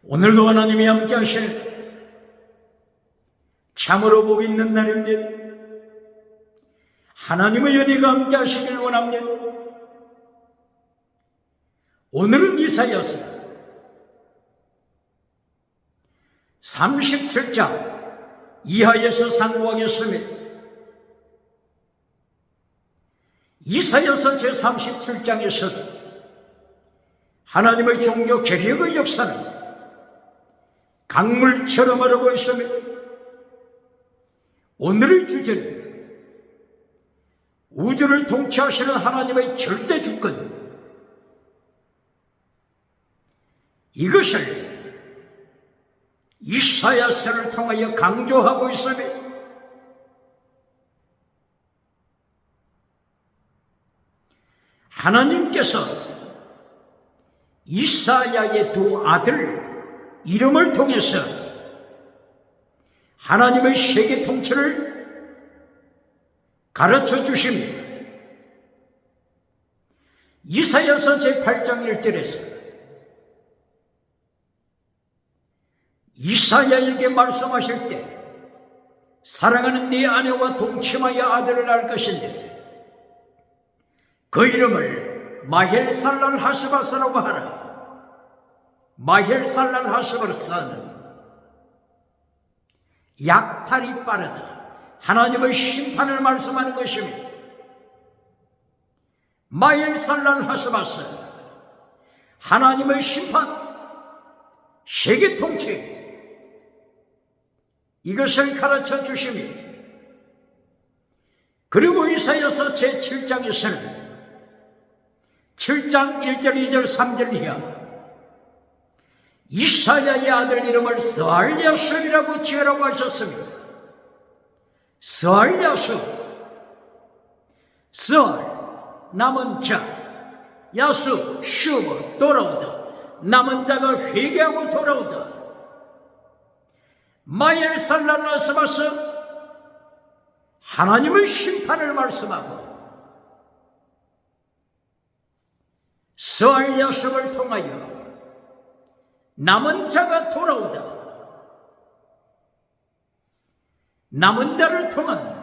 오늘도 하나님이 함께 하시는 참으로 복 있는 날입니다. 하나님의 은혜가 함께 하시길 원합니다. 오늘은 이사야서 37장 이하에서 상고하겠습니다. 이사야서 제37장에서는 하나님의 종교 계략의 역사는 강물처럼 흐르고 있습니다. 오늘의 주제는 우주를 통치하시는 하나님의 절대 주권, 이것을 이사야서를 통하여 강조하고 있습니다. 하나님께서 이사야의 두 아들 이름을 통해서 하나님의 세계 통치를 가르쳐 주십니다. 이사야서 제8장 1절에서 이사야에게 말씀하실 때 사랑하는 네 아내와 동침하여 아들을 낳을 것인데 그 이름을 마헬살랄 하스바스라고 하라. 마헬살랄 하스바스는 약탈이 빠르다, 하나님의 심판을 말씀하는 것입니다. 마헬살랄 하스바스, 하나님의 심판, 세계 통치, 이것을 가르쳐 주십니다. 그리고 이사야서 제7장에서는 7장 1절, 2절, 3절 이하 이사야의 아들 이름을 스알랴스이라고 지으라고 하셨습니다. 스알랴스, 스알, 남은 자, 야수, 슈브, 돌아오다, 남은 자가 회개하고 돌아오다. 마헬살랄라스바스, 하나님의 심판을 말씀하고 스알랴스를 통하여 남은 자가 돌아오다. 남은 자를 통한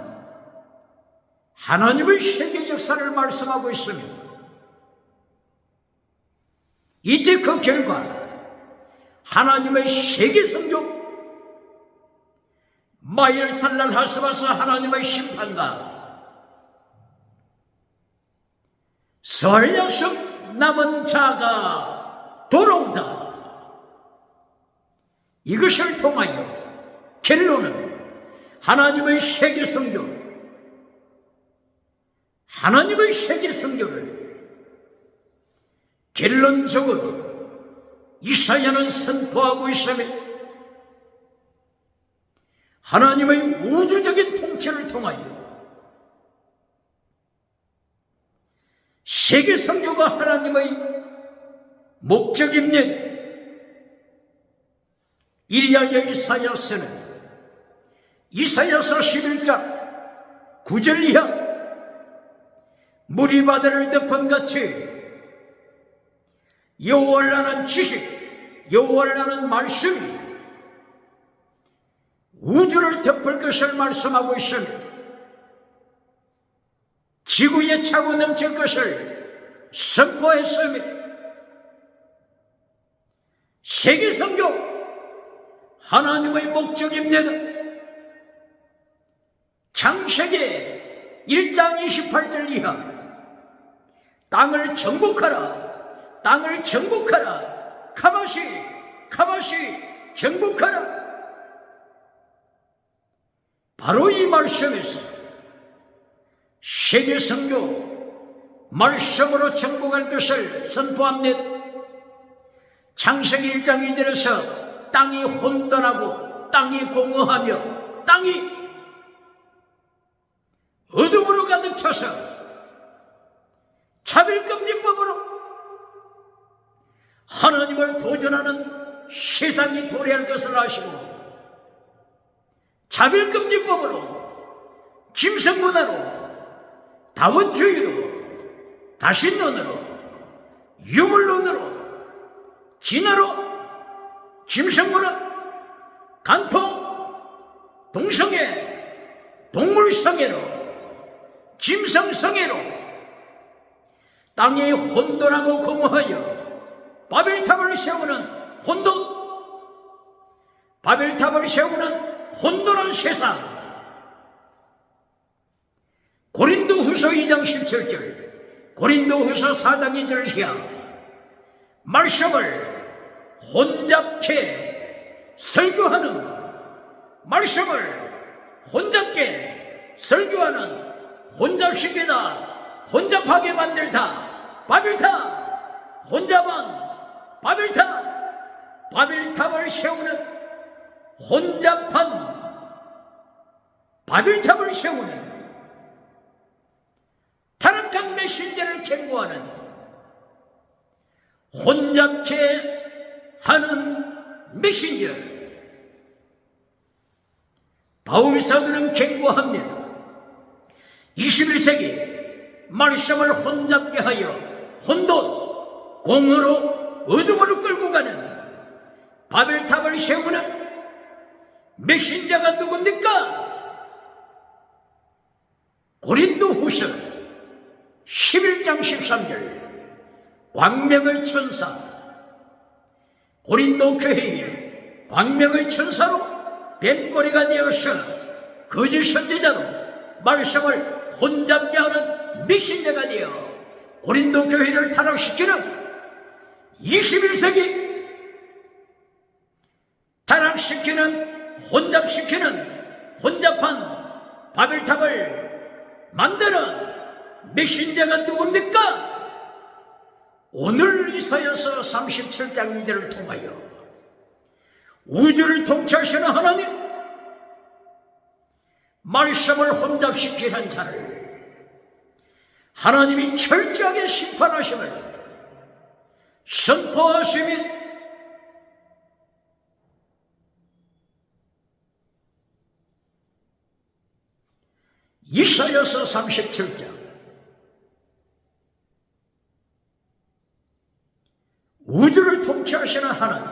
하나님의 세계 역사를 말씀하고 있습니다. 이제 그 결과 하나님의 세계 성경, 마헬살랄 하스바스 하나님의 심판과 스알랴스 남은 자가 돌아오다. 이것을 통하여 결론은 하나님의 세계 성경, 하나님의 세계 성경을 결론적으로 이사야는 선포하고 있으며 하나님의 우주적인 통치를 통하여 세계 성교가 하나님의 목적입니다. 이리하여 이사야서는 이사야서 11장 9절 이하 물이 바다를 덮은 같이 여호와를 아는 지식, 여호와를 아는 말씀이 우주를 덮을 것을 말씀하고 있습니다. 지구에 차고 넘칠 것을 선포했습니다. 세계 선교, 하나님의 목적입니다. 창세기 1장 28절 이하 땅을 정복하라, 땅을 정복하라, 카바시, 카바시, 정복하라. 바로 이 말씀에서 세계 선교, 말씀으로 정복할 것을 선포합니다. 창세기 1장 2절에서 땅이 혼돈하고 땅이 공허하며 땅이 어둠으로 가득 차서 차별금지법으로 하나님을 도전하는 세상이 도래할 것을 아시고 차별금지법으로, 김성문화로, 다원주의로, 다신론으로, 유물론으로, 진화로 김성문은 간통, 동성애, 동물성애로, 짐승성애로 땅이 혼돈하고 공허하여 바벨탑을 세우는 혼돈, 바벨탑을 세우는 혼돈한 세상. 고린도후서 2장 17절, 고린도후서 4장 2절 이하 말씀을 혼잡게 설교하는, 말씀을 혼잡게 설교하는, 혼잡시키다, 혼잡하게 만들다, 바벨탑, 혼잡한 바벨탑, 바벨탑을 세우는, 혼잡한 바벨탑을 세우는 타락한 메신저를 경고하는, 혼잡케 하는 메신저. 바울사도는 경고합니다. 21세기 말씀을 혼잡게 하여 혼돈, 공허로 어둠으로 끌고 가는 바벨탑을 세우는 메신저가 누굽니까? 고린도후서 11장 13절, 광명의 천사, 고린도 교회에 광명의 천사로 뱀꼬리가 되어서 거짓 선지자로 말씀을 혼잡게 하는 메신저가 되어 고린도 교회를 타락시키는 21세기 타락시키는, 혼잡시키는, 혼잡한 바벨탑을 만드는 메신저가 누굽니까? 오늘 이사야서 37장 2절을 통하여 우주를 통치하시는 하나님, 말씀을 혼잡시키는 자를 하나님이 철저하게 심판하심을 선포하시며 이사야서 37장 우주를 통치하시는 하나님,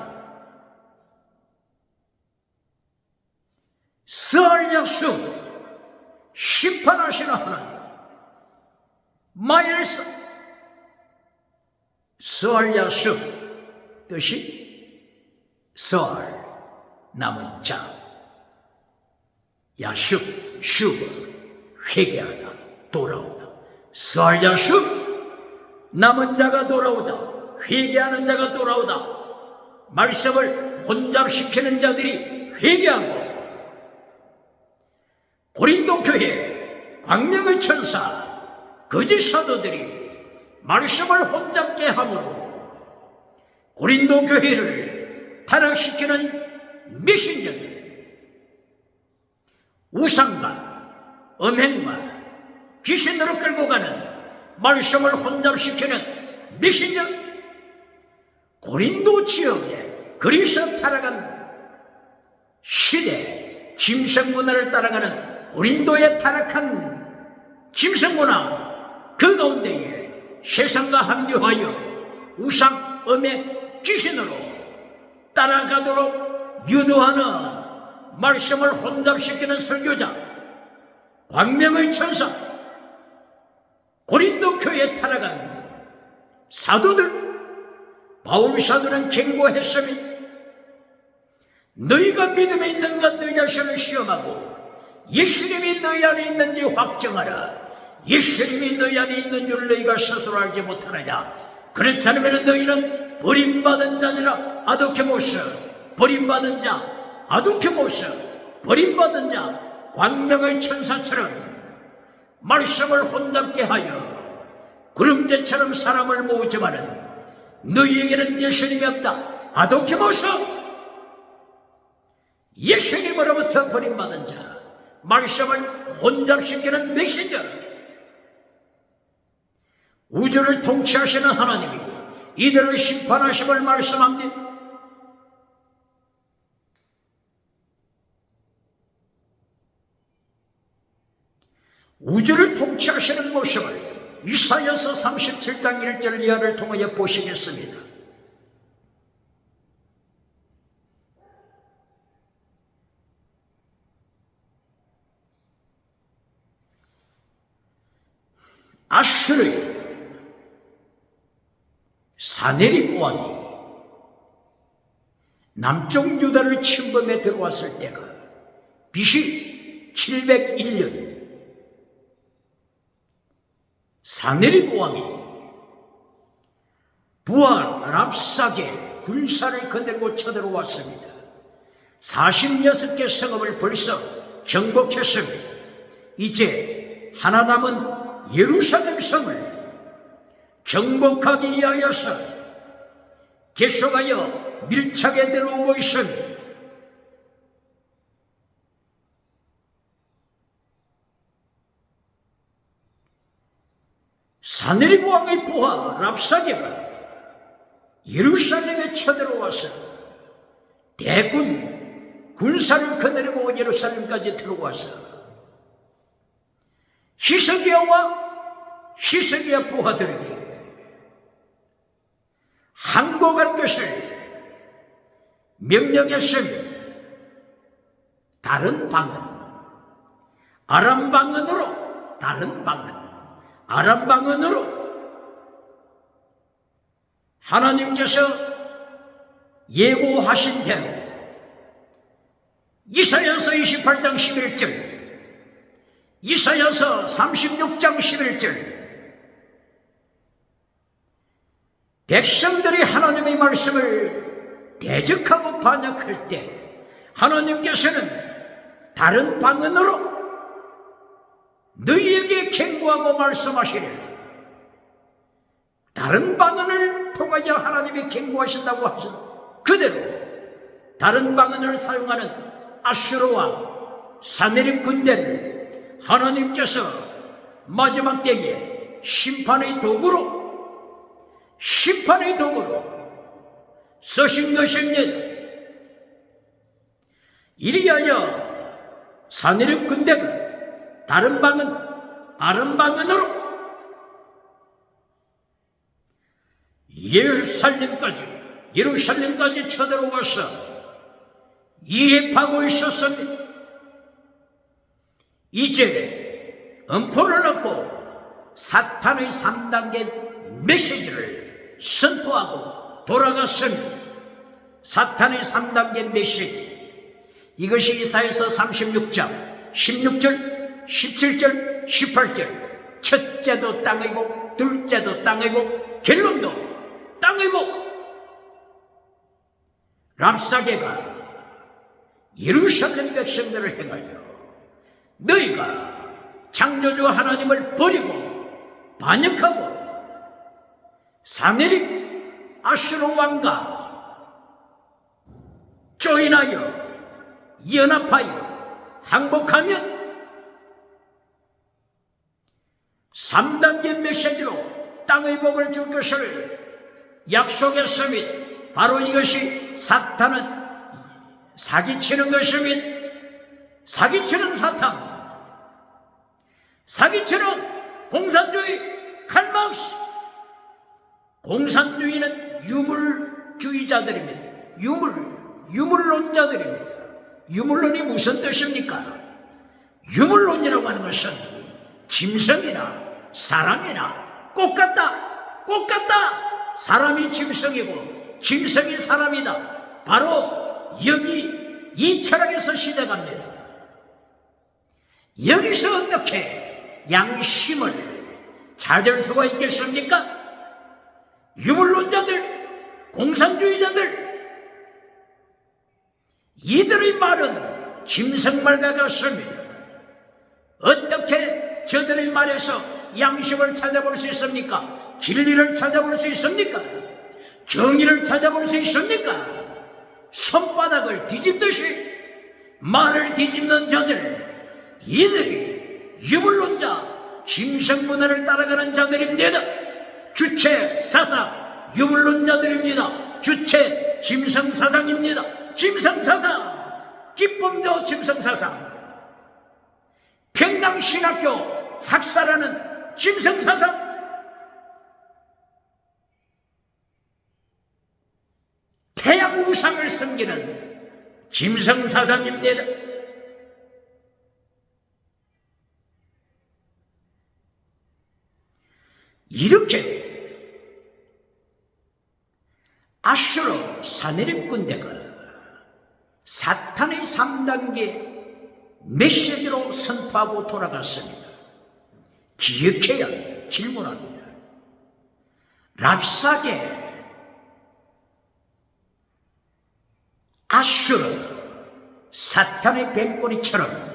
스알 약속 심판하시는 하나님, 마일스 스알 약속 뜻이 스알 남은 자, 약속 슈거 회개하다, 돌아오다. 스알 약속 남은 자가 돌아오다, 회개하는 자가 돌아오다. 말씀을 혼잡시키는 자들이 회개하고 고린도 교회 광명의 천사 거짓 사도들이 말씀을 혼잡게 함으로 고린도 교회를 타락시키는 메신저들, 우상과 음행과 귀신으로 끌고 가는 말씀을 혼잡시키는 메신저, 고린도 지역에 그리스 타락한 시대 짐승문화를 따라가는 고린도에 타락한 짐승문화, 그 가운데에 세상과 합류하여 우상, 음행, 귀신으로 따라가도록 유도하는 말씀을 혼잡시키는 설교자, 광명의 천사, 고린도 교회에 타락한 사도들, 바울 사도는 경고했으니 너희가 믿음에 있는가 너희 자신을 시험하고 예수님이 너희 안에 있는지 확정하라. 예수님이 너희 안에 있는 줄 너희가 스스로 알지 못하느냐? 그렇지 않으면 너희는 버림받은 자니라. 아도케모스, 버림받은 자, 아도케모스, 버림받은 자, 광명의 천사처럼 말씀을 혼잡게 하여 구름대처럼 사람을 모으지만은 너희에게는 예수님이 없다. 아도케모스, 예수님으로부터 버림받은 자, 말씀을 혼잡시키는 메신저, 우주를 통치하시는 하나님이 이들을 심판하심을 말씀합니다. 우주를 통치하시는 모습을 이사야서 37장 1절 이하를 통하여 보시겠습니다. 아수르의 사네립 왕이 남쪽 유다를 침범해 들어왔을 때가 BC 701년 사네립 왕이 부하 랍사게 군사를 거느리고 쳐들어왔습니다. 46개 성읍을 벌써 정복했습니다. 이제 하나 남은 예루살렘 성을 정복하기 위하여서 계속하여 밀착에 들어오고 있습니다. 사네립 왕의 부하 랍사게가 예루살렘에 쳐들어와서 대군 군사를 거느리고 예루살렘까지 들어와서 히스기야 부하들에게 항복할 것을 명령했습니다. 다른 방언, 아람 방언으로, 다른 방언, 아람 방언으로 하나님께서 예고하신 대로 이사야서 28장 11절, 이사야서 36장 11절, 백성들이 하나님의 말씀을 대적하고 반역할 때 하나님께서는 다른 방언으로 너희에게 경고하고 말씀하시리라. 다른 방언을 통하여 하나님이 경고하신다고 하신 그대로 다른 방언을 사용하는 아수르 왕 사네립 군대를 하나님께서 마지막 때에 심판의 도구로 쓰신 것입니다. 이리하여 사네립 군대가 다른 방언, 아람 방언으로 예루살렘까지 쳐들어와서 이입하고 있었습니다. 이제 엄포를 얻고 사탄의 3단계 메시지를 선포하고 돌아갔습니다. 사탄의 3단계 메시지, 이것이 이사야서 36장 16절, 17절, 18절, 첫째도 땅의 복, 둘째도 땅의 복, 결론도 땅의 복. 랍사게가 예루살렘 백성들을 행하여 너희가 창조주 하나님을 버리고 반역하고 사네립 아수르 왕과 조인하여 연합하여 항복하면 3단계 메시지로 땅의 복을 줄 것을 약속했습니다. 바로 이것이 사탄은 사기치는 것입니다. 사기치는 사탄, 사기치는 공산주의 칼막스. 공산주의는 유물주의자들입니다. 유물론자들입니다. 유물론이 무슨 뜻입니까? 유물론이라고 하는 것은 짐승이나 사람이나 꽃 같다. 사람이 짐승이고 짐승이 사람이다. 바로 여기 이 철학에서 시작합니다. 여기서 어떻게 양심을 찾을 수가 있겠습니까? 유물론자들, 공산주의자들, 이들의 말은 짐승말과 같습니다. 어떻게 저들의 말에서 양심을 찾아볼 수 있습니까? 진리를 찾아볼 수 있습니까? 정의를 찾아볼 수 있습니까? 손바닥을 뒤집듯이 말을 뒤집는 자들, 이들이 유물론자, 짐승문화를 따라가는 자들입니다. 주체 사상 유물론자들입니다. 주체 짐승사상입니다. 짐승사상, 기쁨도 짐승사상, 평양신학교 학살하는 짐승사상, 태양 우상을 섬기는 짐승사상입니다. 이렇게 아수르 사내립 군대가 사탄의 3단계 메시지로 선포하고 돌아갔습니다. 기억해야 합니다. 질문합니다. 랍사게 아수르 사탄의 뱀꼬리처럼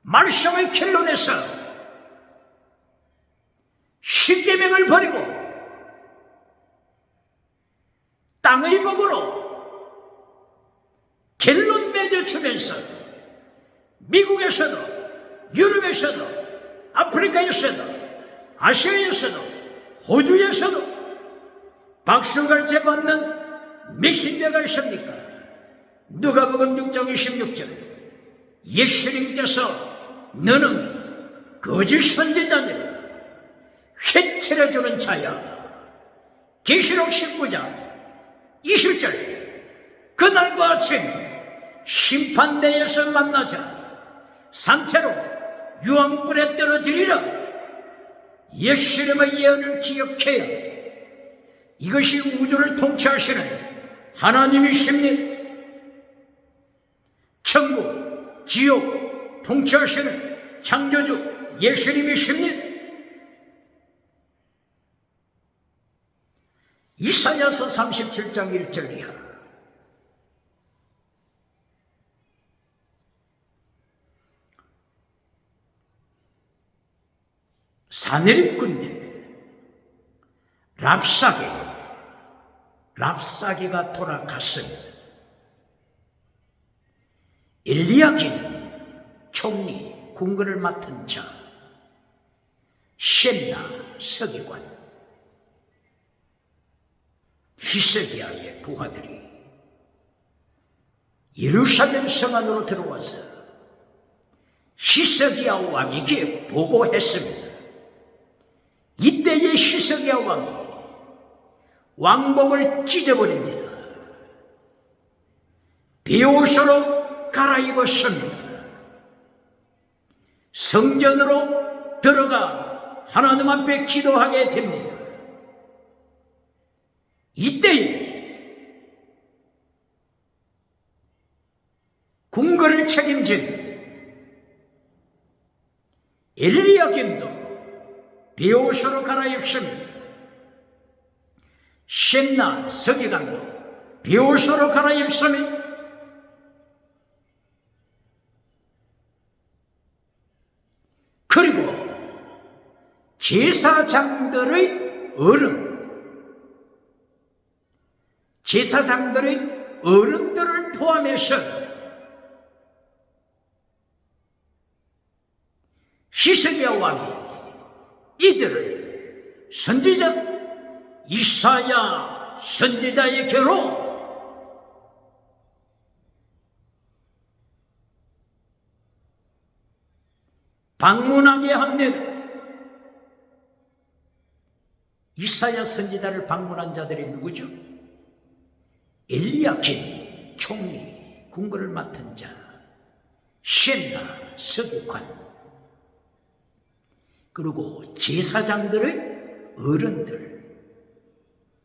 말씀을 길러내서 십계명을 버리고 땅의 복으로 결론 맺어주면서 미국에서도 유럽에서도 아프리카에서도 아시아에서도 호주에서도 박수갈채 받는 메신저가 있습니까? 누가복음 6장 26절 예수님께서 너는 거짓 선지자들을 회칠해주는 자야. 계시록 19장 20절 그날과 아침 심판대에서 만나자 산채로 유황불에 떨어지리라. 예수님의 예언을 기억해야 이것이 우주를 통치하시는 하나님이십니다. 천국, 지옥 통치하시는 창조주 예수님이십니다. 이사야서 37장 1절 이하 사내립 군대 랍사게가 돌아갔습니다. 엘리야kim 총리 궁궐을 맡은 자 셴나 서기관 히스기야의 부하들이 예루살렘 성 안으로 들어와서 히스기야 왕에게 보고했습니다. 이때의 히스기야 왕이 왕복을 찢어버립니다. 베옷으로 갈아입었습니다. 성전으로 들어가 하나님 앞에 기도하게 됩니다. 이때에 궁궐을 책임진 엘리야김도 베옷으로 갈아입습니다. 셴나 서기관도 베옷으로 갈아입습니다. 그리고 제사장들의 어른들을 포함해서 히스기야 왕이 이들을 선지자 이사야 선지자에게로 방문하게 합니다. 이사야 선지자를 방문한 자들이 누구죠? 엘리야kim 총리 궁궐을 맡은 자 셴나 서기관 그리고 제사장들의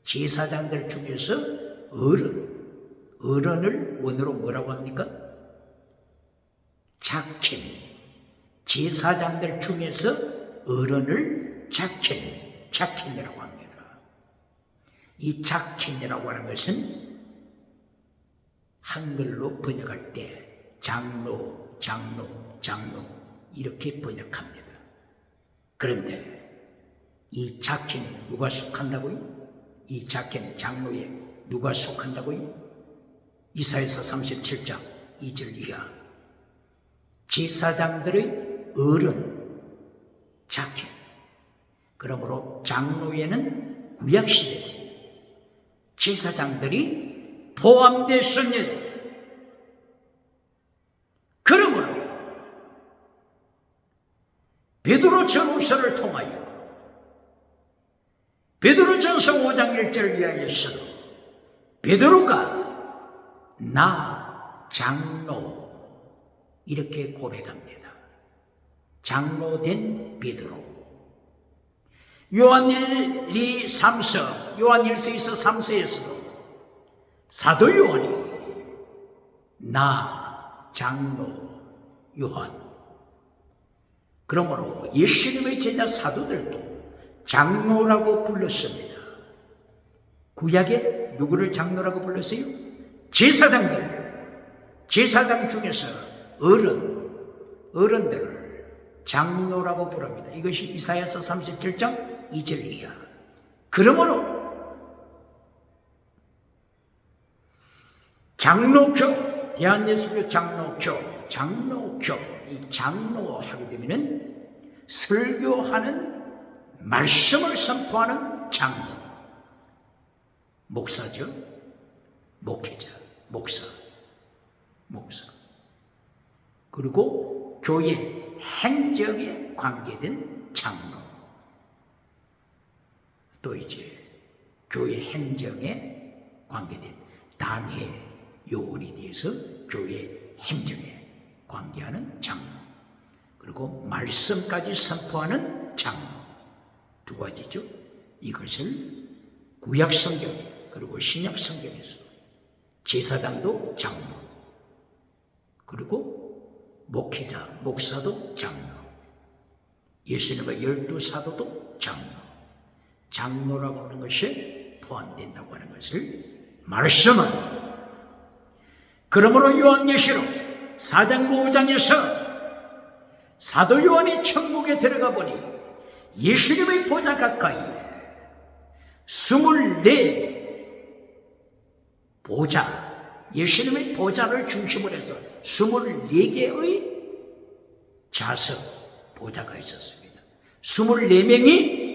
제사장들 중에서 어른을 원어로 뭐라고 합니까? 자켄. 제사장들 중에서 어른을 자켄이라고 합니다. 이 자켄이라고 하는 것은 한글로 번역할 때 장로 이렇게 번역합니다. 그런데 이 자켄이 누가 속한다고요? 이 자켄 장로에 누가 속한다고요? 이사야서 37장 2절 이하 제사장들의 자켄. 그러므로 장로에는 구약시대 제사장들이 포함됐습니다. 그러므로 베드로 전후서를 통하여 베드로전서 5장 1절 이하에서도 베드로가 나 장로 이렇게 고백합니다. 장로된 베드로. 요한 1, 2, 3서, 요한 1서에서 3서에서도 사도 요한이 나 장로 요한, 그러므로 예수님의 제자 사도들도 장로라고 불렀습니다. 구약에 누구를 장로라고 불렀어요? 제사장 중에서 어른들을 장로라고 부릅니다. 이것이 이사야서 37장 2절 이하. 그러므로 장로교, 대한예수교 장로교, 이 장로하게 되면은 설교하는, 말씀을 선포하는 장로, 목사죠. 목회자, 목사. 그리고 교회 행정에 관계된 장로. 또 이제 교회 행정에 관계된 당회 요원에 대해서 교회 행정에 관계하는 장로. 그리고 말씀까지 선포하는 장로. 두 가지죠. 이것을 구약 성경에, 그리고 신약 성경에서 제사장도 장로, 그리고 목회자, 목사도 장로, 예수님의 12사도도 장로, 장로라고 하는 것이 포함된다고 하는 것을 말씀합니다. 그러므로 요한계시록 4장 5장에서 사도 요한이 천국에 들어가 보니 예수님의 보좌 가까이에 24 보좌, 예수님의 보좌를 중심으로 해서 24개의 좌석, 보좌가 있었습니다. 24명이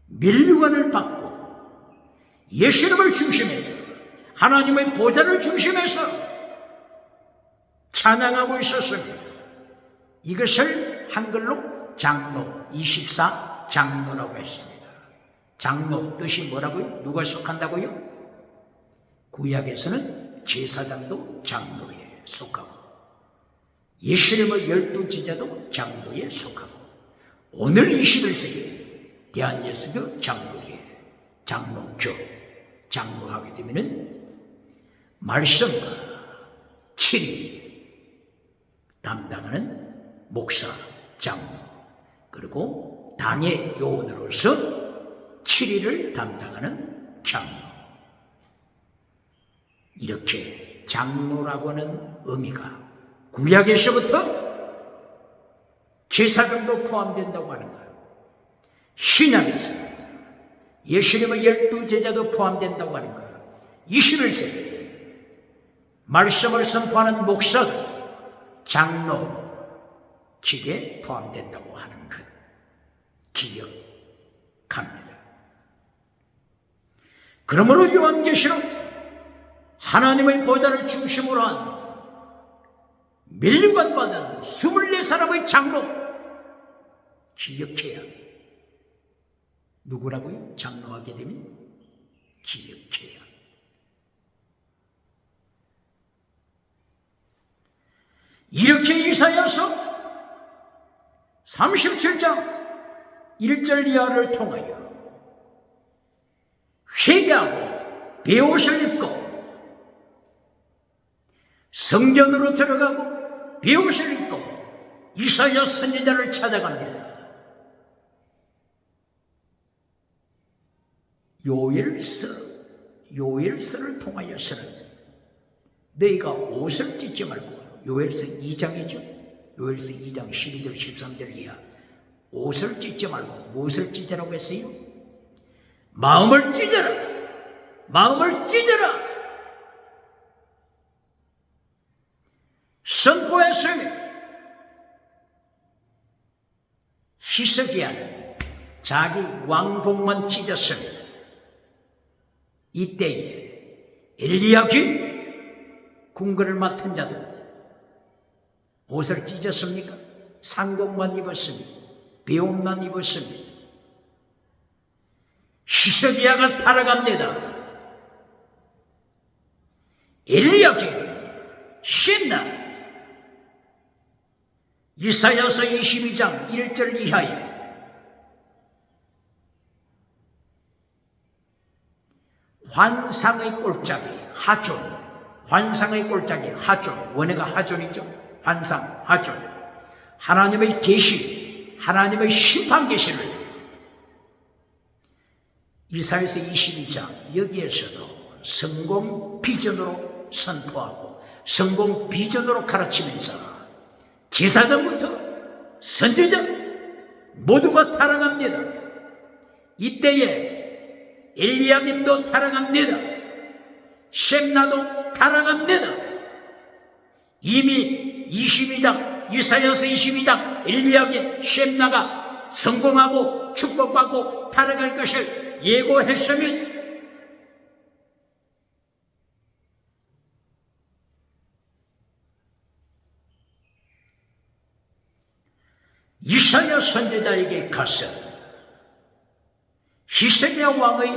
면류관을 받고 예수님을 중심해서, 하나님의 보좌를 중심해서 찬양하고 있었습니다. 이것을 한글로 장로, 24 장로라고 했습니다. 장로 뜻이 뭐라고요? 누가 속한다고요? 구약에서는 제사장도 장로에 속하고, 예수님의 12제자도 장로에 속하고, 오늘 21세기 대한예수교 장로회, 장로교, 장로하게 되면은 말씀과 치리 담당하는 목사, 장로, 그리고 당의 요원으로서 치리를 담당하는 장로. 이렇게 장로라고 하는 의미가 구약에서부터 제사장도 포함된다고 하는 거예요. 신약에서 예수님의 12제자도 포함된다고 하는 거예요. 21세기 말씀을 선포하는 목사도 장로 직에 포함된다고 하는 것 기억합니다. 그러므로 요한계시록 하나님의 보좌를 중심으로 한 면류관 받은 24사람의 장로 기억해야 합니다. 누구라고요? 장로하게 되면 기억해야 합니다. 이렇게 이사야서 37장 1절 이하를 통하여 회개하고 베옷을 입고 성전으로 들어가고 베옷을 입고 이사야 선지자를 찾아갑니다. 요엘서를 통하여서는 너희가 옷을 찢지 말고, 요엘서 2장이죠. 요엘서 2장 12절 13절 이하, 옷을 찢지 말고 무엇을 찢으라고 했어요? 마음을 찢어라. 마음을 찢어라. 선포했으니 히스기야는 자기 왕복만 찢었습니다. 이때에 엘리야kim 궁궐을 맡은 자도 옷을 찢었습니까? 상복만 입었습니다. 베옷만 입었습니다. 히스기야가 타락합니다. 엘리야kim, 신나 이사야서 22장 1절 이하에 환상의 꼴짝이 하존, 환상의 꼴짝이 하존, 원어가 하존이죠. 환상, 하존. 하나님의 계시, 하나님의 심판 계시를 이사야서 22장 여기에서도 성공 비전으로 선포하고 성공 비전으로 가르치면서 제사장부터 선지자 모두가 타락합니다. 이때에 엘리야김도 타락합니다. 셈나도 타락합니다. 이미 22장 이사야서 22장 엘리야김 셈나가 성공하고 축복받고 타락할 것을 예고했으면 이사야 선지자에게 가서 히스기야 왕의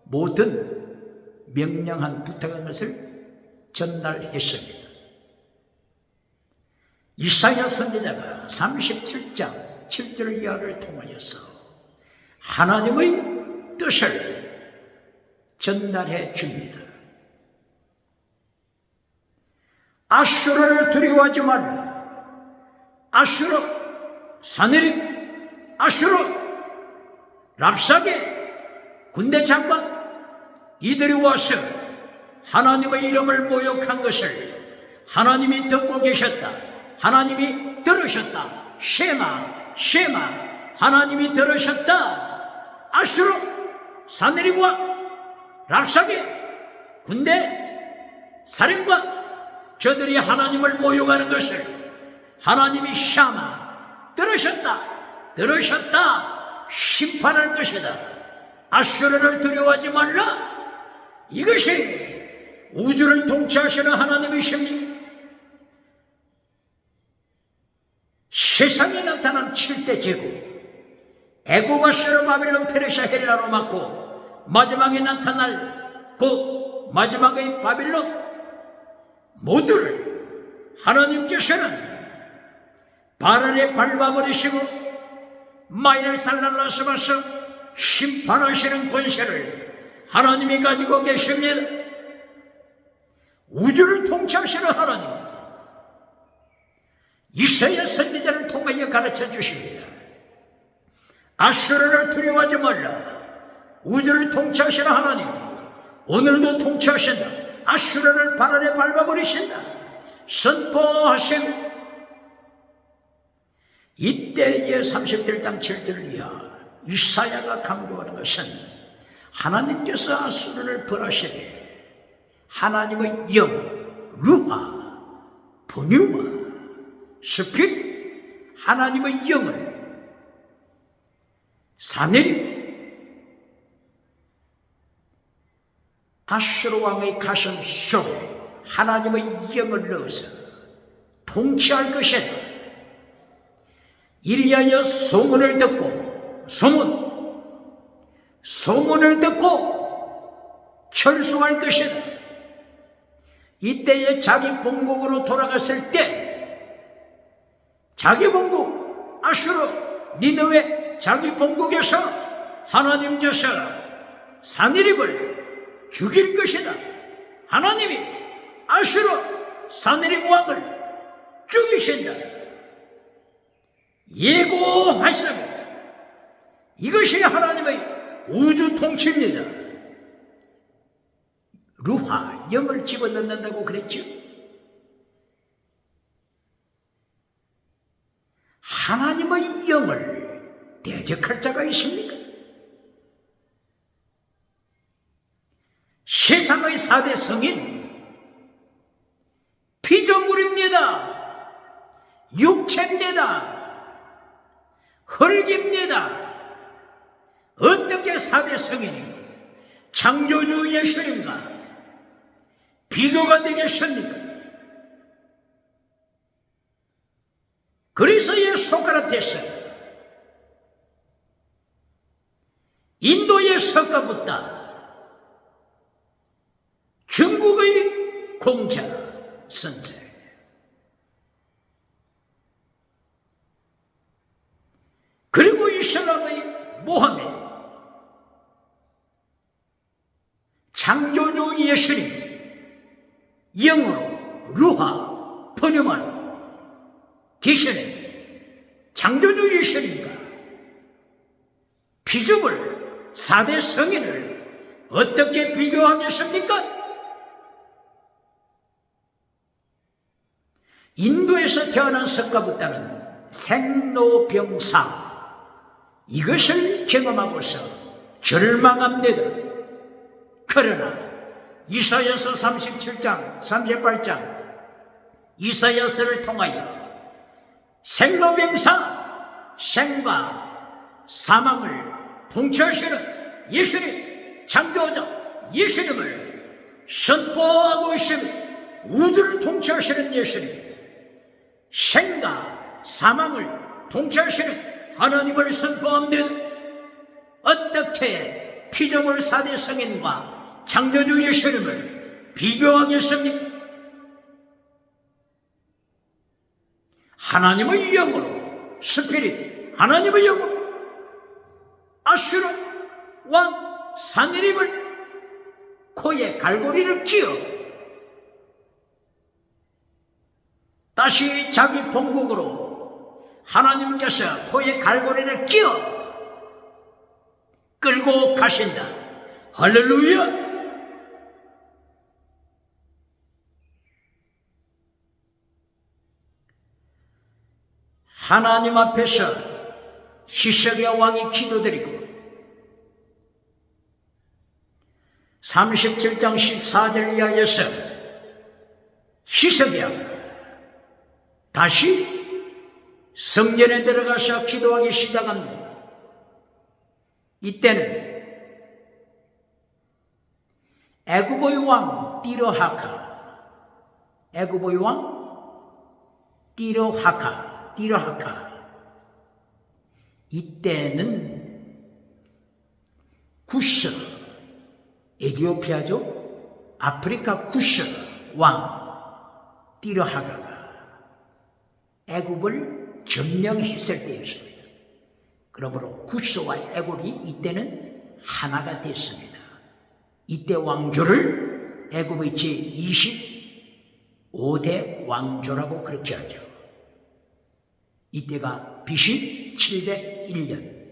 모든 명령한 부탁한 것을 전달했습니다. 이사야 선지자가 37장 7절 이하를 통하여서 하나님의 뜻을 전달해 줍니다. 아수르를 두려워하지 말라. 아수르, 사내립, 아수르, 랍사게, 군대 장관, 이들이 와서 하나님의 이름을 모욕한 것을 하나님이 듣고 계셨다. 하나님이 들으셨다. 쉐마, 쉐마, 하나님이 들으셨다. 아수르, 사내립과 랍사게, 군대, 사령관, 저들이 하나님을 모욕하는 것을 하나님이 샤마, 들으셨다. 들으셨다. 심판할 것이다. 아수르를 두려워하지 말라. 이것이 우주를 통치하시는 하나님이십니다. 세상에 나타난 7대 제국, 애굽, 아수르, 바벨론, 페르시아, 헬라로 맞고 마지막에 나타날 그 마지막의 바벨론 모두를 하나님께서는 발 아래 밟아버리시고 마이를 살랄라스마서 심판하시는 권세를 하나님이 가지고 계십니다. 우주를 통치하시는 하나님, 이사야 선지자를 통하여 가르쳐 주십니다. 아수르를 두려워하지 말라. 우주를 통치하시는 하나님이 오늘도 통치하신다. 아수르를 발 아래 밟아버리신다. 선포하신 이때의 37장 7절 이하 이사야가 강조하는 것은 하나님께서 아수르를 벌하시되 하나님의 영, 루하, 분유와 스피릿, 하나님의 영을 사내립 아수르 왕의 가슴 속에 하나님의 영을 넣어서 통치할 것이다. 이리하여 소문을 듣고 소문을 듣고 철수할 것이다. 이때에 자기 본국으로 돌아갔을 때 자기 본국 아수르 니느웨 자기 본국에서 하나님께서 사내립을 죽일 것이다. 하나님이 아수르 사내립 왕을 죽이신다. 예고하시는 이것이 하나님의 우주 통치입니다. 루하, 영을 집어넣는다고 그랬죠? 하나님의 영을 대적할 자가 있습니까? 세상의 4대 성인 피조물입니다. 육체입니다. 흙입니다. 어떻게 4대 성인이 창조주 예수님과 비교가 되겠습니까? 그리스의 소크라테스, 인도의 석가부타, 중국의 공자 선생, 그리고 이슬람의 모하메, 창조주 예수님, 영어로 루하, 번역하로 계시는 창조주 예수님과 피조물 4대 성인을 어떻게 비교하겠습니까? 인도에서 태어난 석가부다는 생로병사, 이것을 경험하고서 절망합니다. 그러나 이사야서 37장, 38장 이사야서를 통하여 생로병사, 생과 사망을 통치하시는 예수님, 창조자 예수님을 선포하고 있습니다. 우주를 통치하시는 예수님, 생과 사망을 통치하시는 하나님을 선포합니다. 어떻게 피조물 4대 성인과 창조주 예수님을 비교하겠습니까? 하나님의 영으로, 스피릿, 하나님의 영으로 아수르 왕 사느림을 코에 갈고리를 끼워 다시 자기 본국으로 하나님께서 코에 갈고리를 끼워 끌고 가신다. 할렐루야! 하나님 앞에서 히스기야 왕이 기도드리고 37장 14절 이하에서 히스기야가 다시 성전에 들어가서 기도하기 시작합니다. 이때는 애굽의 왕 디르하카, 애굽의 왕 디르하카, 이때는 쿠셔, 에티오피아죠. 아프리카 쿠셔 왕 디르하가가 애굽을 점령했을 때였습니다. 그러므로 쿠셔와 애굽이 이때는 하나가 됐습니다. 이때 왕조를 애굽의 제25대 왕조라고 그렇게 하죠. 이때가 BC 701년,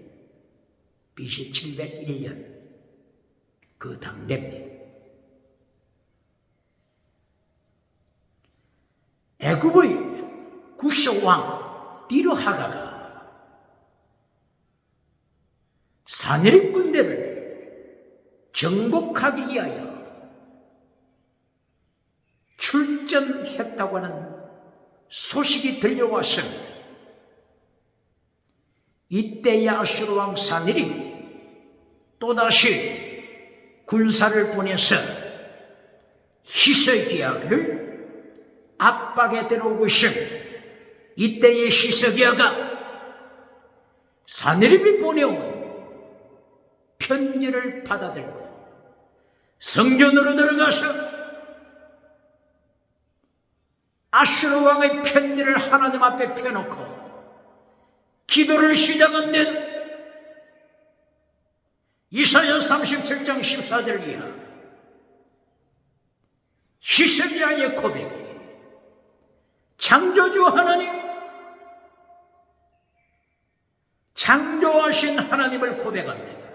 BC 701년 그 당대입니다. 애굽의 쿠셔 왕 디르하가가 사내립 군대를 정복하기 위하여 출전했다고 하는 소식이 들려왔습니다. 이때야 아수르 왕 사느림이 또다시 군사를 보내서 히스기야를 압박에 들어오고 있습니다. 이때의 히스기야가 사느림이 보내온 편지를 받아들고 성전으로 들어가서 아수르 왕의 편지를 하나님 앞에 펴놓고 기도를 시작합니다. 이사야 37장 14절 이하 히스기야의 고백이 창조주 하나님, 창조하신 하나님을 고백합니다.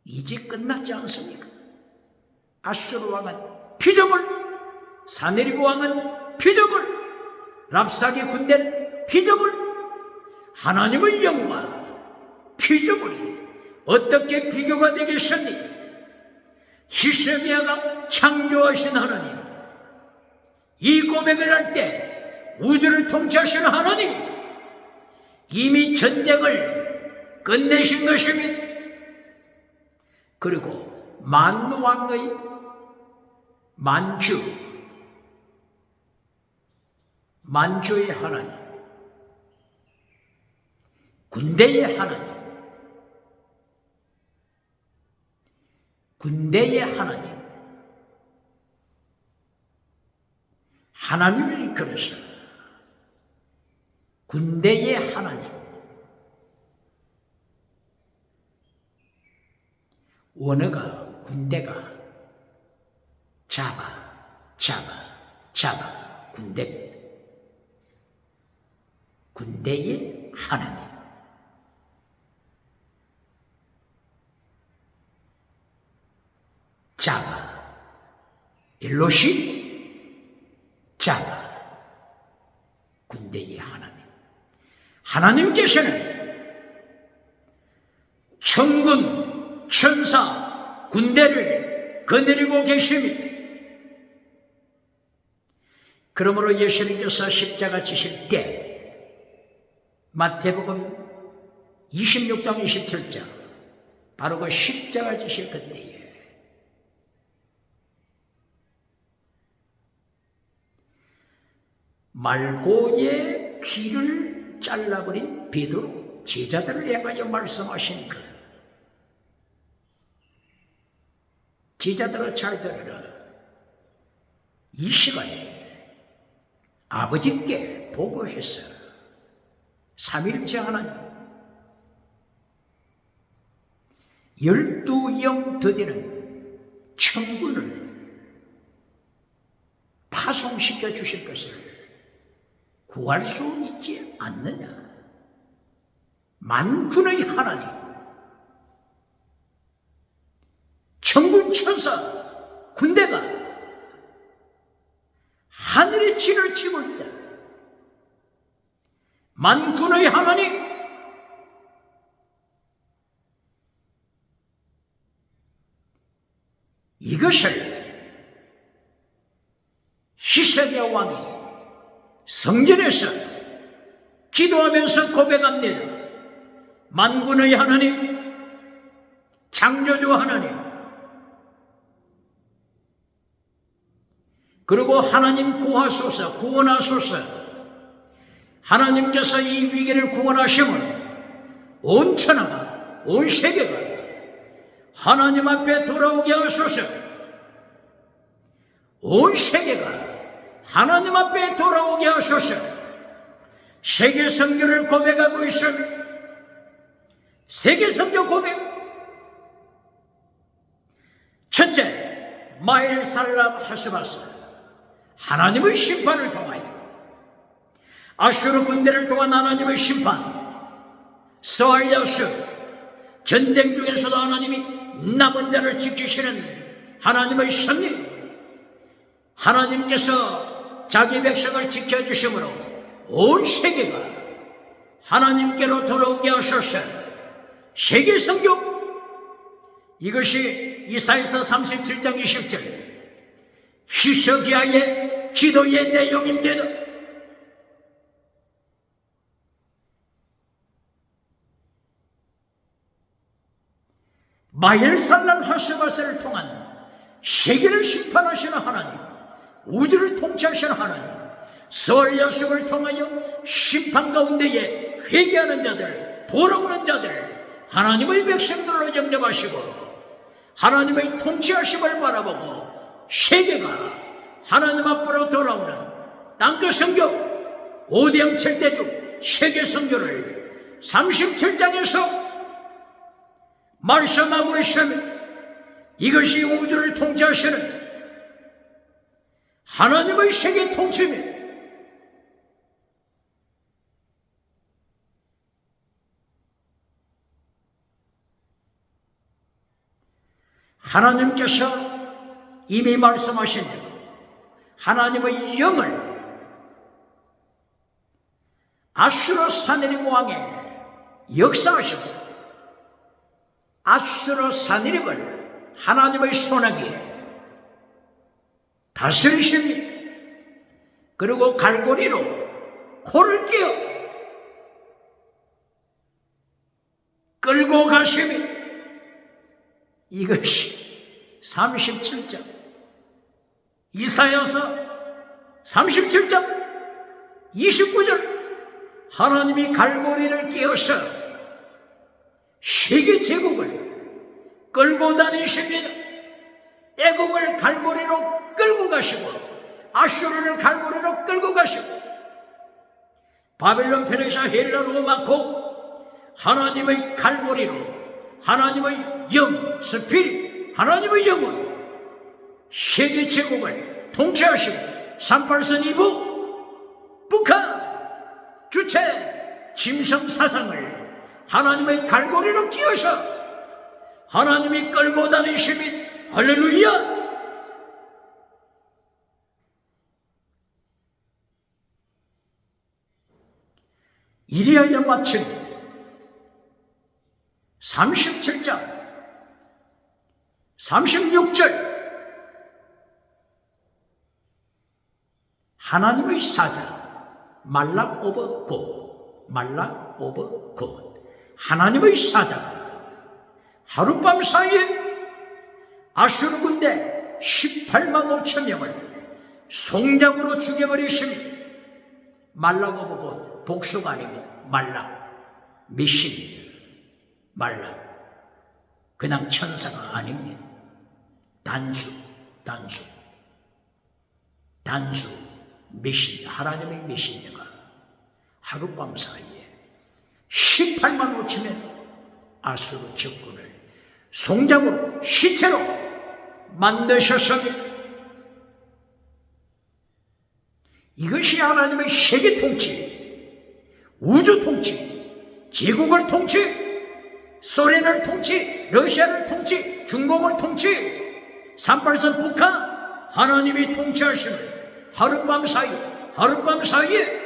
이제 끝났지 않습니까? 아수르 왕은 피조물, 사네리브 왕은 피조물, 랍사기 군대는 피조물, 하나님의 영과 피조물이 어떻게 비교가 되겠습니까? 히스기야가 창조하신 하나님, 이 고백을 할 때 우주를 통치하시는 하나님, 이미 전쟁을 끝내신 것입니다. 그리고 만왕의 만주의 하나님, 군대의 하나님, 군대의 하나님, 하나님을 이끌어서 군대의 하나님, 원어가 군대가 잡아 군대입니다. 군대의 하나님. 자가 엘로시 자가 군대의 하나님. 하나님께서는 천군 천사 군대를 거느리고 계십니다. 그러므로 예수님께서 십자가 지실 때 마태복음 26장 27절 바로 그 십자가 지실 그때에 말고의 귀를 잘라버린 베드로 제자들을 향하여 말씀하신 그 제자들아 잘 들으라. 이 시간에 아버지께 보고해서 삼일째 하나님 12영 더디는 천군을 파송시켜 주실 것을 구할 수 있지 않느냐. 만군의 하나님 천군 천사 군대가 하늘의 진을 치고 있다. 만군의 하나님 이것을 히스기야 왕이 성전에서 기도하면서 고백합니다. 만군의 하나님, 창조주 하나님, 그리고 하나님 구하소서, 구원하소서. 하나님께서 이 위기를 구원하시면 온 천하가, 온 세계가 하나님 앞에 돌아오게 하소서. 온 세계가 하나님 앞에 돌아오게 하소서. 세계 선교를 고백하고 있습니다. 세계 선교 고백. 첫째, 마엘살람 하스바스 하나님의 심판을 통하여 아수르 군대를 통한 하나님의 심판, 스알야스 전쟁 중에서도 하나님이 남은 자를 지키시는 하나님의 섭리, 하나님께서 자기 백성을 지켜주심으로 온 세계가 하나님께로 돌아오게 하소서. 세계 선교, 이것이 이사야서 37장 20절 히스기야의 기도의 내용입니다. 마엘살람 하스바스를 통한 세계를 심판하시는 하나님, 우주를 통치하시는 하나님, 스알야스를 통하여 심판 가운데에 회개하는 자들, 돌아오는 자들, 하나님의 백성들로 영접하시고 하나님의 통치하심을 바라보고 세계가 하나님 앞으로 돌아오는 땅끝 선교 5대 7대주 세계 선교를 37장에서 말씀하고 있습니다. 이것이 우주를 통치하시는 하나님의 세계 통치입니다. 하나님께서 이미 말씀하신 대로 하나님의 영을 아수르 사내립 왕의 역사하셔서 아수르 사내립을 하나님의 손아귀에 다스리심이, 그리고 갈고리로 코를 끼어 끌고 가심이, 이것이 37장 이사야서 37장 29절 하나님이 갈고리를 끼어서 세계 제국을 끌고 다니십니다. 애국을 갈고리로 끌고 가시고 아수르를 갈고리로 끌고 가시고 바벨론, 페르시아, 헬라, 로마 고 하나님의 갈고리로 하나님의 영, 스피릿, 하나님의 영으로 세계 제국을 통치하시고 38선 2부 북한 주체 짐승 사상을 하나님의 갈고리로 끼워서 하나님이 끌고 다니시민 할렐루야. 이리하여 마침 37장 36절 하나님의 사자 말락 오버 곧 하나님의 사자가 하룻밤 사이에 아수르 군대 18만 5천 명을 송장으로 죽여버리십니다. 말락 오버 곧 복수가 아닙니다. 말락 메신 말락 그냥 천사가 아닙니다. 단수 메신 하나님의 메신저가 하룻밤 사이에 18만 5천의 아수르 적군을 송장으로 시체로 만드셨습니다. 이것이 하나님의 세계 통치, 우주 통치, 제국을 통치, 소련을 통치, 러시아를 통치, 중국을 통치, 38선 북한 하나님이 통치하시는 하룻밤 사이에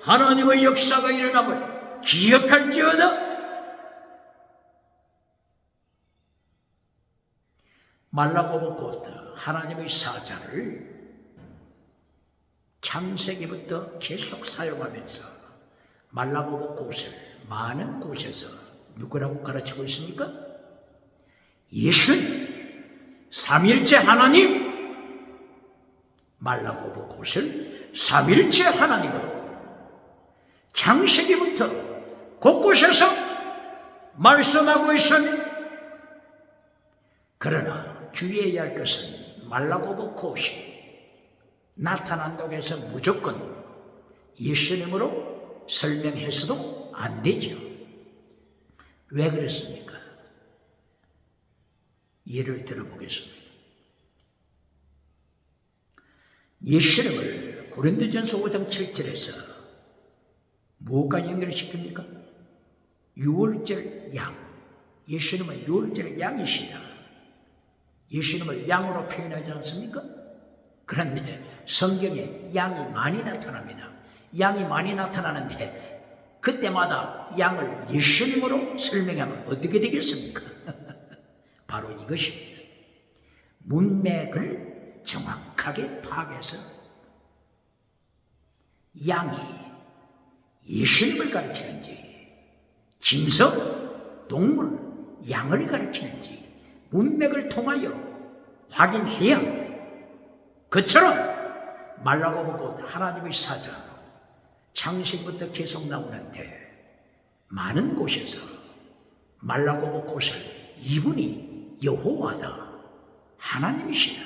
하나님의 역사가 일어남을 기억할지어다. 말라고보코트 하나님의 사자를 창세기부터 계속 사용하면서 말라고보콧을 많은 곳에서 누구라고 가르치고 있습니까? 예수님, 삼일째 하나님, 말라고보콧을 삼일째 하나님으로 창세기부터 곳곳에서 말씀하고 있습니다. 그러나 주의해야 할 것은 말라고보콧이 나타난다고 해서 무조건 예수님으로 설명해서도 안 되죠. 왜 그렇습니까? 예를 들어보겠습니다. 예수님을 고린도전서 5장 7절에서 무엇과 연결시킵니까? 유월절 양. 예수님은 유월절 양이시다. 예수님을 양으로 표현하지 않습니까? 그런데 성경에 양이 많이 나타납니다. 양이 많이 나타나는데 그때마다 양을 예수님으로 설명하면 어떻게 되겠습니까? 바로 이것입니다. 문맥을 정확하게 파악해서 양이 예수님을 가르치는지 짐승, 동물, 양을 가르치는지 문맥을 통하여 확인해야 합니다. 그처럼 말라고보콧 하나님의 사자 창세기부터 계속 나오는데 많은 곳에서 말라고보콧을 이분이 여호와다, 하나님이시다,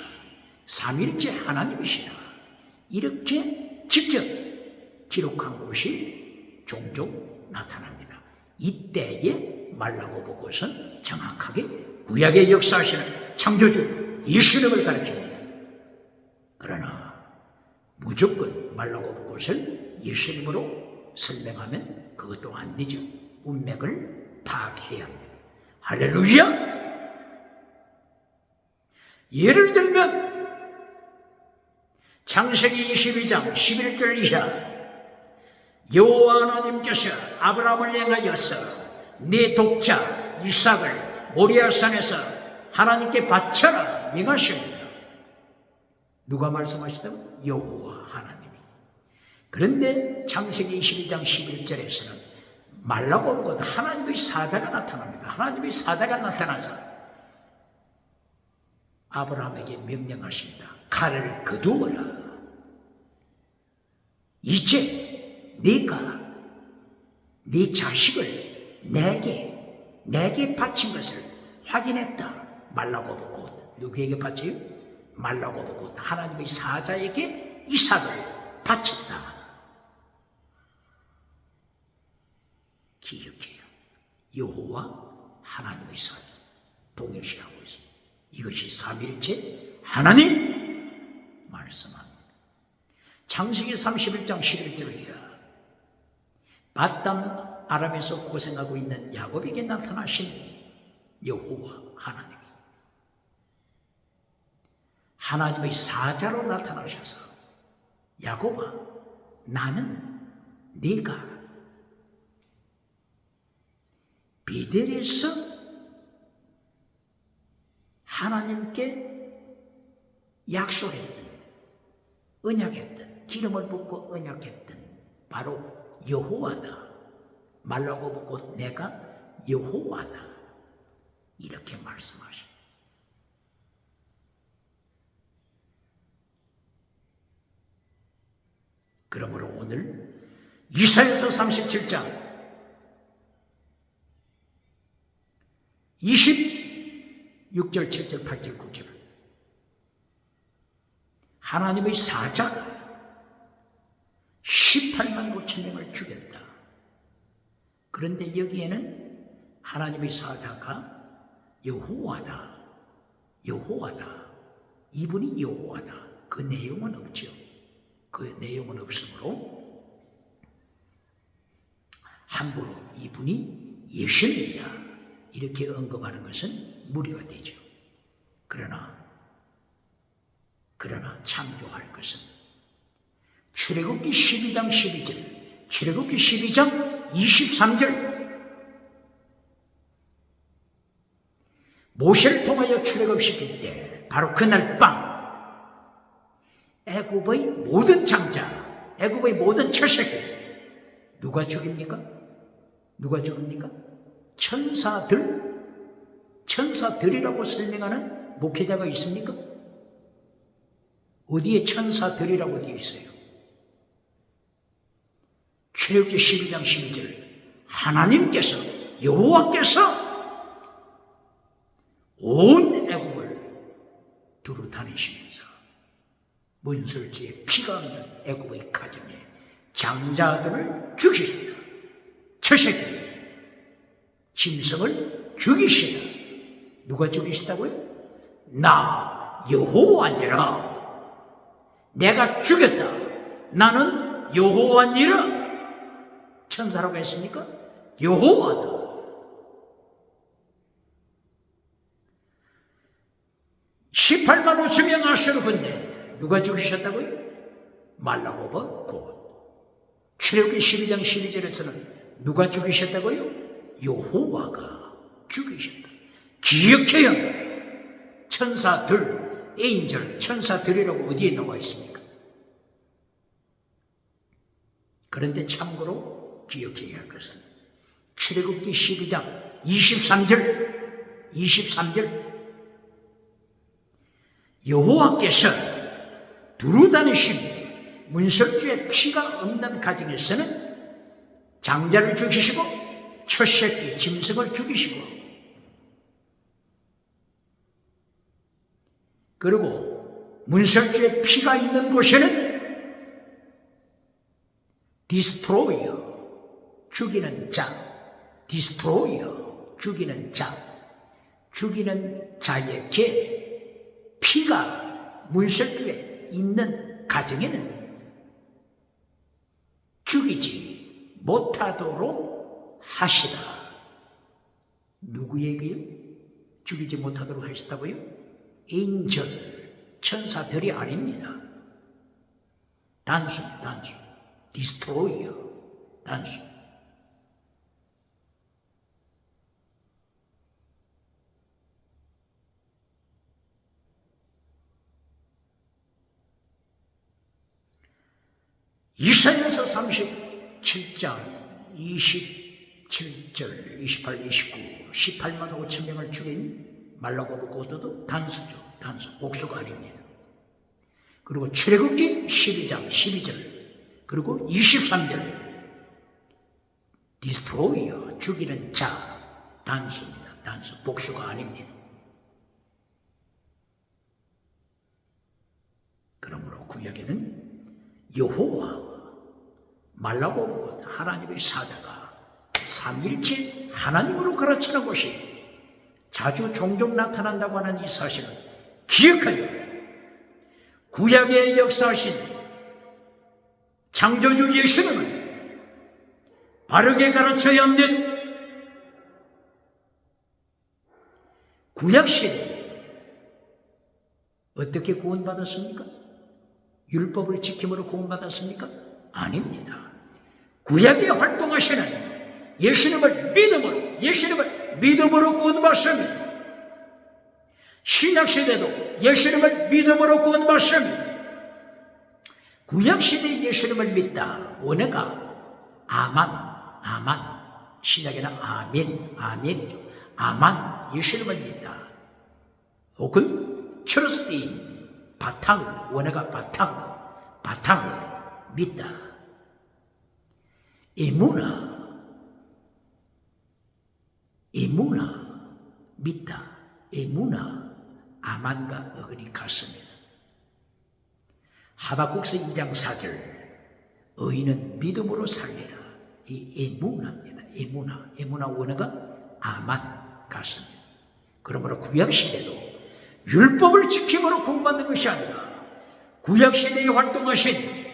삼일째 하나님이시다 이렇게 직접 기록한 곳이 종종 나타납니다. 이때에 말라고보콧은 정확하게 구약의 역사하시는 창조주 예수님을 가리킵니다. 그러나 무조건 말라고보콧을 예수님으로 설명하면 그것도 안 되죠. 문맥을 파악해야 합니다. 할렐루야! 예를 들면 창세기 22장 11절 이하 여호와 하나님께서 아브라함을 향하여서 네 독자 이삭을 모리아산에서 하나님께 바쳐라 명하십니다. 누가 말씀하시다고? 여호와 하나님이. 그런데 창세기 22장 11절에서는 말라고보콧 하나님의 사자가 나타납니다. 하나님의 사자가 나타나서 아브라함에게 명령하십니다. 칼을 거두어라. 이제 네가 네 자식을 내게 바친 것을 확인했다. 말라고보콧 누구에게 바쳐요? 말라고보콧 하나님의 사자에게 이삭을 바쳤다. 기억해요. 여호와 하나님의 사자 동일시하고 있습니다. 이것이 삼위일체 하나님 말씀합니다. 창세기 31장 11절이야. 바담 아람에서 고생하고 있는 야곱에게 나타나신 여호와 하나님의 사자로 나타나셔서 야곱아, 나는 네가 베델에서 하나님께 약속했던, 언약했던, 기름을 붓고 언약했던 바로 여호와다. 말라고 묻고 내가 여호와다. 이렇게 말씀하십니다. 그러므로 오늘 이사야서 37장 26절, 7절, 8절, 9절 하나님의 사자가 18만 5천 명을 죽였다. 그런데 여기에는 하나님의 사자가 여호와다. 여호와다. 이분이 여호와다. 그 내용은 없죠. 그 내용은 없으므로 함부로 이분이 예수님이다 이렇게 언급하는 것은 무리가 되죠. 그러나 참조할 것은 출애굽기 12장 12절, 출애굽기 12장 23절 모세를 통하여 출애굽시킬 때 바로 그날 밤 애굽의 모든 장자, 애굽의 모든 처새끼 누가 죽입니까? 누가 죽입니까? 천사들이라고 설명하는 목회자가 있습니까? 어디에 천사들이라고 되어 있어요? 출애굽기 12장 12절 하나님께서 여호와께서 온 애굽을 두루 다니시면서 문설주에 피가 없는 애굽의 가정에 장자들을 죽이시다. 처새끼 짐승을 죽이시다. 누가 죽이시다고요? 나 여호와니라. 내가 죽였다. 나는 여호와니라. 천사라고 했습니까? 여호와다. (18만 5천 명) 아수르 군대 누가 죽이셨다고요? 말라고버 곧. 출애굽기 12장 12절에서는 누가 죽이셨다고요? 여호와가 죽이셨다. 기억해요. 천사들, 에인절, 천사들이라고 어디에 나와 있습니까? 그런데 참고로 기억해야 할 것은 출애굽기 12장 23절 여호와께서 두루 다니시고 문설주에 피가 없는 가정에서는 장자를 죽이시고 첫새끼 짐승을 죽이시고 그리고 문설주에 피가 있는 곳에는 디스트로이어 죽이는 자, 디스트로이어 죽이는 자, 죽이는 자에게 피가 문설주에 있는 가정에는 죽이지 못하도록 하시라. 누구에게요? 죽이지 못하도록 하시다고요? 엔젤, 천사들이 아닙니다. 단순, 디스트로이어, 단순. 이사야서 37장 27절, 28, 29, 18만 5천 명을 죽인 말라고부고도도 단수죠. 단수, 복수가 아닙니다. 그리고 출애굽기 12장 12절, 그리고 23절 디스트로이어, 죽이는 자, 단수입니다. 단수, 복수가 아닙니다. 그러므로 구약에는 여호와 말라고 하나님의 사자가 삼일체 하나님으로 가르치는 것이 자주 종종 나타난다고 하는 이 사실을 기억하여 구약의 역사하신 창조주 예수님을 바르게 가르쳐야 하는 구약시대 어떻게 구원받았습니까? 율법을 지킴으로 구원받았습니까? 아닙니다. 구약에 활동하시는 예수님을 믿음으로 구원받습니다. 신약시대도 예수님을 믿음으로 구원받습니다. 구약시대의 예수님을 믿다. 원어가 아만. 신약에는 아멘이죠. 아만, 예수님을 믿다. 혹은 트러스트인, 원어가 바탕을 믿다. 에무나, 믿다. 에무나, 아만과 어근이 같습니다. 하박국서 2장 4절, 의인은 믿음으로 살리라. 이 에무나입니다. 에무나 원어가 아만 같습니다. 그러므로 구약시대도 율법을 지킴으로 구원받는 것이 아니라 구약시대에 활동하신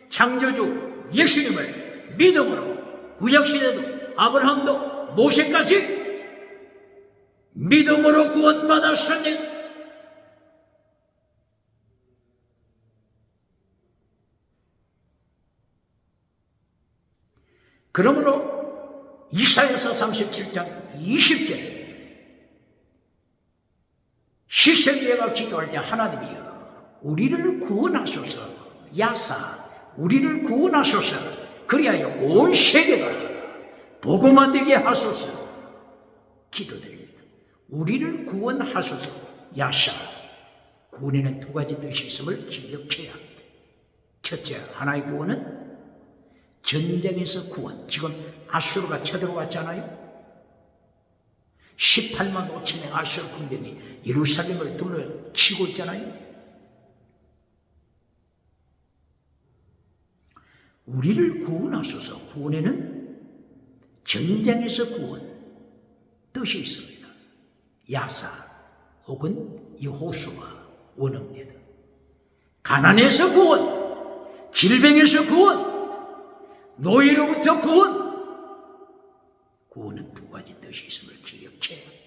창조주 예수님을 믿음으로, 구약시대도 아브라함도 모세까지 믿음으로 구원받았습니다. 그러므로 이사야서 37장 20절에 시세기야가 기도할 때 하나님이여 우리를 구원하소서, 야사 우리를 구원하소서, 그리하여 온 세계가 복음화 되게 하소서 기도드립니다. 우리를 구원하소서, 야사. 구원에는 두 가지 뜻이 있음을 기억해야 합니다. 첫째, 하나의 구원은 전쟁에서 구원. 지금 아수르가 쳐들어왔잖아요. 18만 5천의 아수르 군대이 예루살렘을 둘러치고 있잖아요. 우리를 구원하소서. 구원에는 전쟁에서 구원 뜻이 있습니다. 야사 혹은 여호수아 원어입니다. 가난에서 구원, 질병에서 구원, 노예로부터 구원. 구원은 두 가지 뜻이 있음을 기억해야 합니다.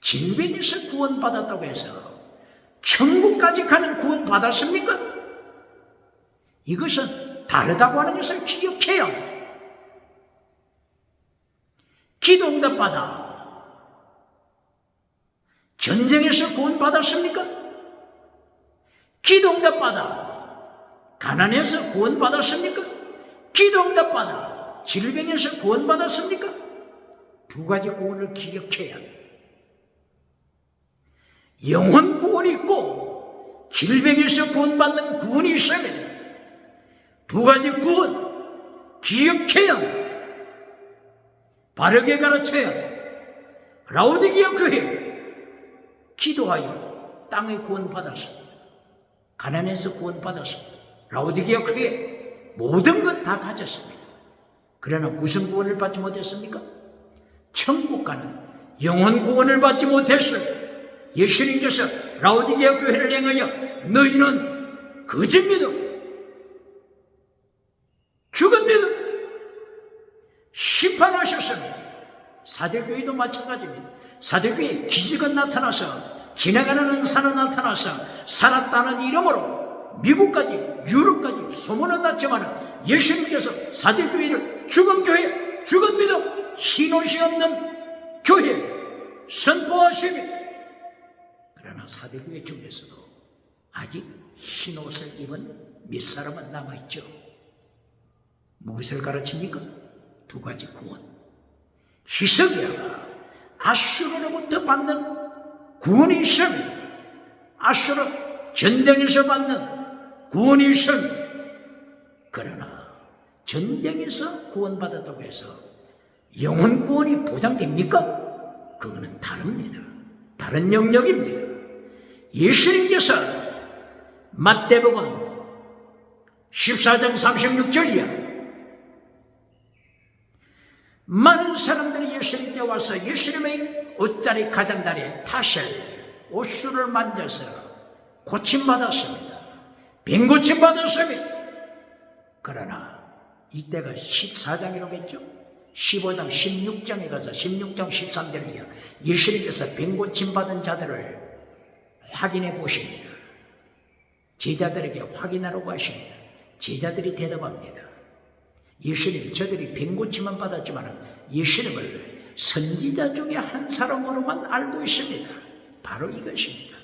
질병에서 구원받았다고 해서 천국까지 가는 구원 받았습니까? 이것은 다르다고 하는 것을 기억해야 합니다. 기도 응답받아 전쟁에서 구원 받았습니까? 기도 응답받아 가난에서 구원 받았습니까? 기도 응답받아 질병에서 구원 받았습니까? 두 가지 구원을 기억해야 합니다. 영혼 구원이 있고 질병에서 구원받는 구원이 있습니다. 두 가지 구원 기억해야 합니다. 바르게 가르쳐야 합니다. 라오디게아 교회 기도하여 땅의 구원 받았습니다. 가난에서 구원 받았습니다. 라오디게아 교회 모든 것 다 가졌습니다. 그러나 무슨 구원을 받지 못했습니까? 천국 가는 영혼 구원을 받지 못했어요. 예수님께서 라오디게아 교회를 향하여 너희는 거짓 믿음, 죽은 믿음 심판하셨습니다. 사대교회도 마찬가지입니다. 사대교회 기적은 나타나서, 지나가는 은사는 나타나서, 살았다는 이름으로 미국까지 유럽까지 소문은 났지만 예수님께서 사대교회를 죽은 교회, 죽은 믿음, 신혼시 없는 교회 선포하십니다. 그러나 사대교회 중에서도 아직 흰옷을 입은 몇 사람은 남아있죠. 무엇을 가르칩니까? 두 가지 구원. 히스기야가 아수르로부터 받는 구원이 있습니다. 아수르 전쟁에서 받는 구원이 있습니다. 그러나 전쟁에서 구원받았다고 해서 영혼 구원이 보장됩니까? 그거는 다릅니다. 다른 영역입니다. 예수님께서 마태복음 14장 36절이야. 많은 사람들이 예수님께 와서 예수님의 옷자리 가장자리에 타셀 옷수를 만져서 고침받았습니다. 빈 고침받았습니다. 그러나 이때가 14장이라겠죠. 15장 16장에 가서 16장 13절이요 예수님께서 빈 고침받은 자들을 확인해 보십니다. 제자들에게 확인하라고 하십니다. 제자들이 대답합니다. 예수님, 저들이 빈 고침만 받았지만 예수님을 선지자 중에 한 사람으로만 알고 있습니다. 바로 이것입니다.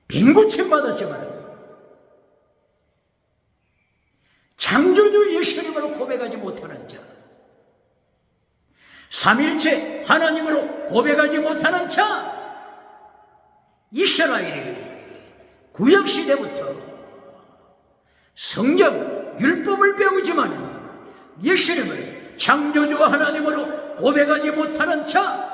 빈 고침 받았지만 창조주 예수님으로 고백하지 못하는 자, 삼일체 하나님으로 고백하지 못하는 자, 이스라엘이 구약시대부터 성경, 율법을 배우지만 예수님을 창조주 하나님으로 고백하지 못하는 자,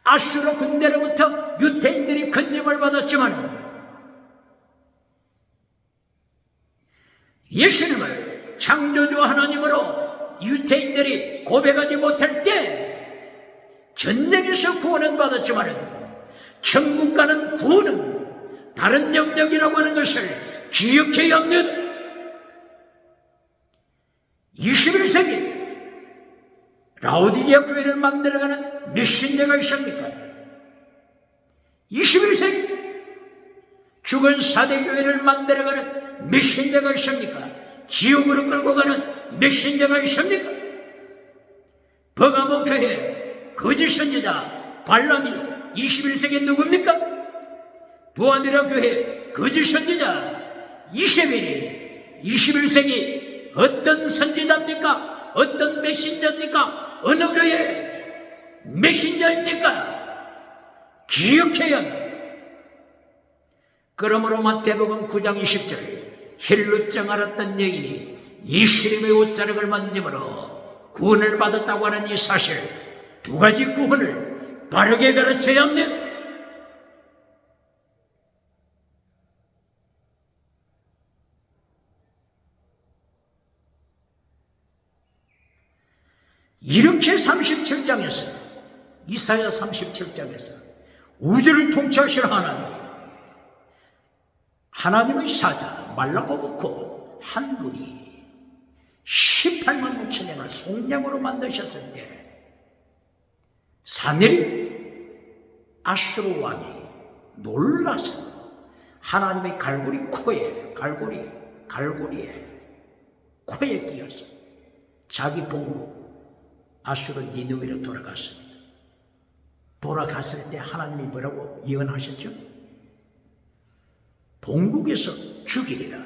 아수르 군대로부터 유대인들이 건짐을 받았지만 예수님을 창조주 하나님으로 유대인들이 고백하지 못할 때 전쟁에서 구원은 받았지만 천국 가는 구원은 다른 영역이라고 하는 것을 기억해야 하는 21세기 라오디게아 교회를 만들어가는 메신저가 있습니까? 21세기 죽은 사대교회를 만들어가는 메신저가 있습니까? 지옥으로 끌고 가는 메신저가 있습니까? 버가모 교회 거짓 선지자 발람이 21세기 누굽니까? 두아디라 교회 거짓 선지자 이세벨이 21세기 어떤 선지자입니까? 어떤 메신저입니까? 어느 교회 메신저입니까? 기억해야 합니다. 그러므로 마태복음 9장 20절 헬루증 앓았던 여인이 예수님의 옷자락을 만짐으로 구원을 받았다고 하는 이 사실, 두 가지 구원을 바르게 가르쳐야 합니다. 이렇게 37장에서 이사야 37장에서 우주를 통치하실 하나님의 사자 말라고부코 한 분이 18만 5천 년을 속량으로 만드셨을 때 사내립 아수르 왕이 놀라서 하나님의 갈고리에 코에 끼어서 자기 본국 아수르 니느웨로 돌아갔습니다. 돌아갔을 때 하나님이 뭐라고 예언하셨죠? 동국에서 죽이리라.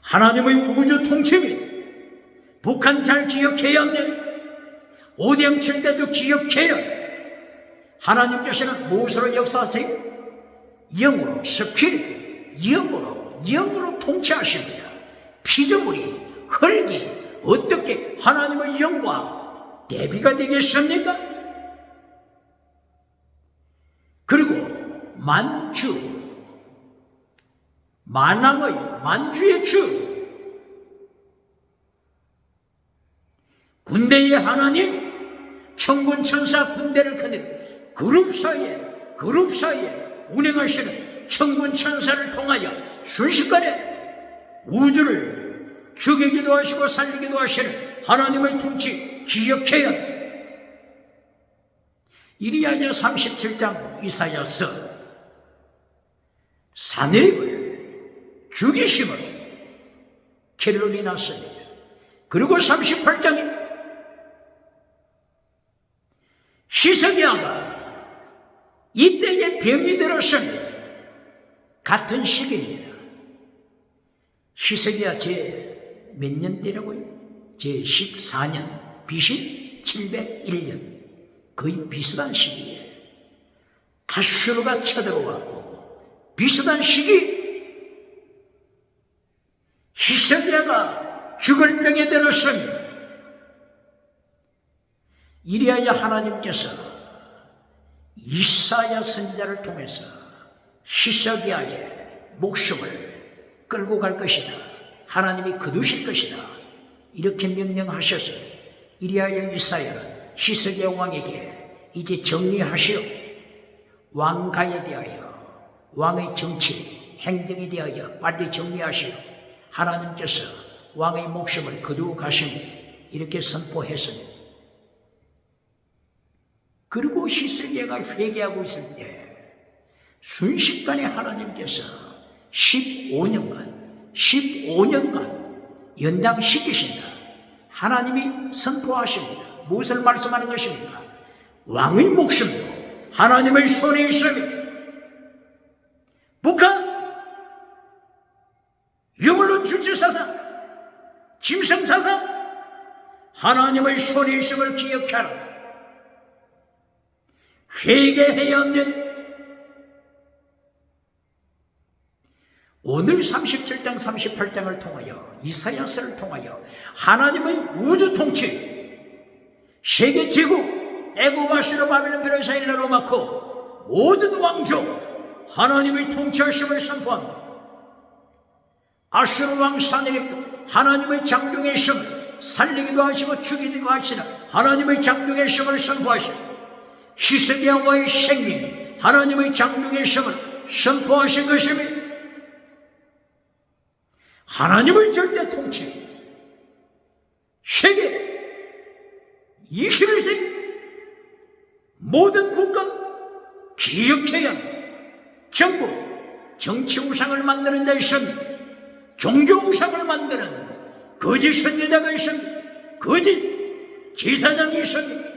하나님의 우주 통치입니다. 북한 잘 기억해야 합니다. 오병칠 때도 기억해야 합니다. 하나님께서는 무엇으로 역사하세요? 영으로, 스피릿, 영으로 통치하십니다. 피조물이, 흙이 어떻게 하나님의 영과 대비가 되겠습니까? 그리고 만주의 주, 군대의 하나님, 천군 천사 군대를 거느린 그룹 사이에 운행하시는 천군 천사를 통하여 순식간에 우주를 죽이기도 하시고 살리기도 하시는 하나님의 통치 기억해야 합니다. 이리하여 37장 이사야서 사내립을 죽이심으로 결론이 났습니다. 그리고 38장에 히스기야가 이때에 병이 들었습니다. 같은 시기입니다. 히스기야 제 몇 년 때라고요? 제 14년, BC 701년, 거의 비슷한 시기에 아수르가 쳐들어왔고, 비슷한 시기 히스기야가 죽을 병에 들었습니다. 이리하여 하나님께서 이사야 선지자를 통해서 히스기야의 목숨을 끌고 갈 것이다, 하나님이 거두실 것이다, 이렇게 명령하셨어요. 이리하여 이사야는 히스기야 왕에게 이제 정리하시오. 왕가에 대하여, 왕의 정치, 행정에 대하여 빨리 정리하시오. 하나님께서 왕의 목숨을 거두어 가십니다. 이렇게 선포했습니다. 그리고 히스기야가 회개하고 있을 때 순식간에 하나님께서 15년간 연장시키신다. 하나님이 선포하십니다. 무엇을 말씀하는 것입니까? 왕의 목숨도 하나님의 손에 있습니다. 북한 유물론 주체사상, 김성사상, 하나님의 손에 있음을 기억하라. 회개해야 하는 오늘 37장 38장을 통하여, 이사야서를 통하여 하나님의 우주 통치, 세계 제국, 애굽, 아수르, 바벨론, 페르시아, 일라, 로마코 모든 왕조 하나님의 통치하심을 선포합니다. 아수르 왕 사네립도 하나님의 장중의 심을 살리기도 하시고 죽이기도 하시는 하나님의 장중의 심을 선포하시고, 히스기야 왕의 생명이 하나님의 장중의 심을 선포하신 것입니다. 하나님의 절대 통치, 세계 21세기 모든 국가 기억해야 합니다. 정부, 정치 우상을 만드는 자 있습니다. 종교 우상을 만드는 거짓 선지자가 있습니다. 거짓 제사장이 있습니다.